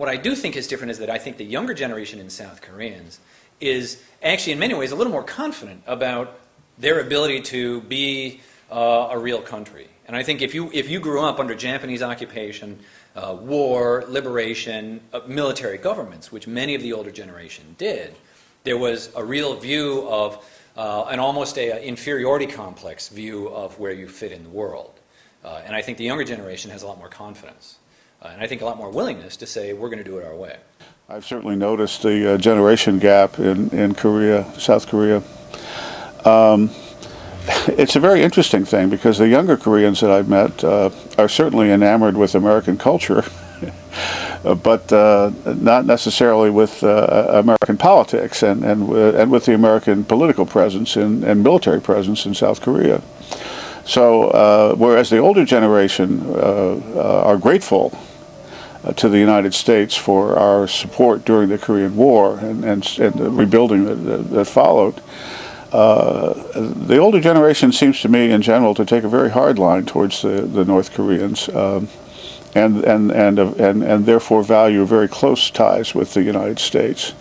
What I do think is different is that I think the younger generation in South Koreans is actually in many ways a little more confident about their ability to be a real country. And I think if you grew up under Japanese occupation, war, liberation, military governments, which many of the older generation did, there was a real view of an almost a inferiority complex view of where you fit in the world. And I think the younger generation has a lot more confidence. And I think a lot more willingness to say, we're going to do it our way. I've certainly noticed the generation gap in Korea, South Korea. It's a very interesting thing because the younger Koreans that I've met are certainly enamored with American culture, but not necessarily with American politics and with the American political presence and military presence in South Korea. So whereas the older generation are grateful to the United States for our support during the Korean War and the rebuilding that followed, the older generation seems to me in general to take a very hard line towards the North Koreans and therefore value very close ties with the United States.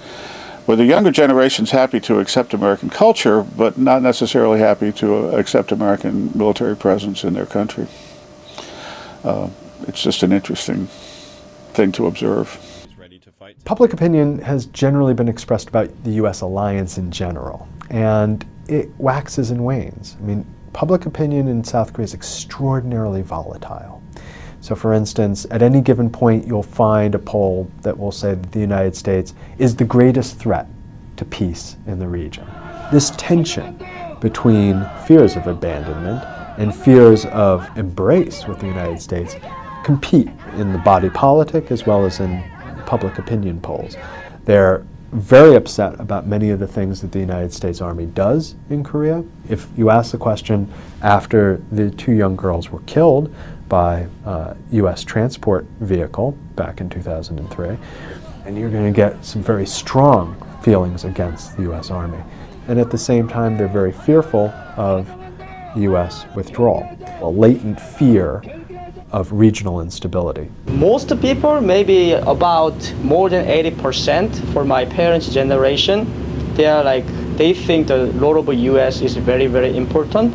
Where the younger generation's happy to accept American culture, but not necessarily happy to accept American military presence in their country. It's just an interesting thing to observe. Public opinion has generally been expressed about the U.S. alliance in general, and it waxes and wanes. I mean, public opinion in South Korea is extraordinarily volatile. So for instance, at any given point you'll find a poll that will say that the United States is the greatest threat to peace in the region. This tension between fears of abandonment and fears of embrace with the United States compete in the body politic as well as in public opinion polls. They're very upset about many of the things that the United States Army does in Korea. If you ask the question after the two young girls were killed by a U.S. transport vehicle back in 2003, and you're going to get some very strong feelings against the U.S. Army. And at the same time, they're very fearful of U.S. withdrawal, a latent fear of regional instability. Most people, maybe about more than 80% for my parents' generation, they think the role of the U.S. is very, very important.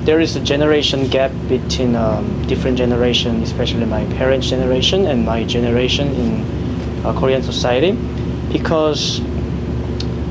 There is a generation gap between different generations, especially my parents' generation and my generation in Korean society, because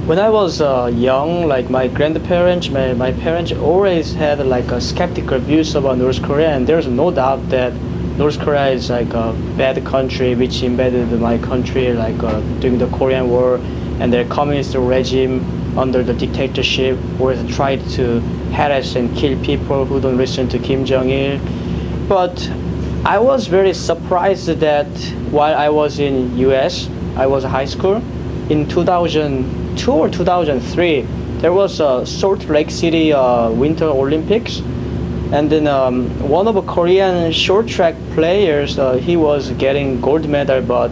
when I was young, like my grandparents, my parents always had like a skeptical views about North Korea, and there's no doubt that North Korea is like a bad country which invaded my country like during the Korean War, and their communist regime under the dictatorship was tried to harass and kill people who don't listen to Kim Jong-il. But I was very surprised that while I was in US, I was in high school, in 2002 or 2003, there was a Salt Lake City Winter Olympics, and then one of the Korean short track players, he was getting gold medal, but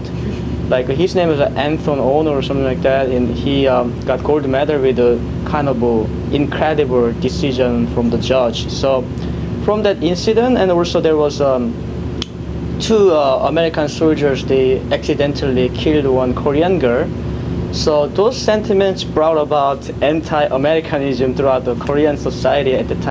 like his name was Anthony Ono or something like that, and he got gold medal with a kind of incredible decision from the judge. So from that incident, and also there was two American soldiers, they accidentally killed one Korean girl. So those sentiments brought about anti-Americanism throughout the Korean society at the time.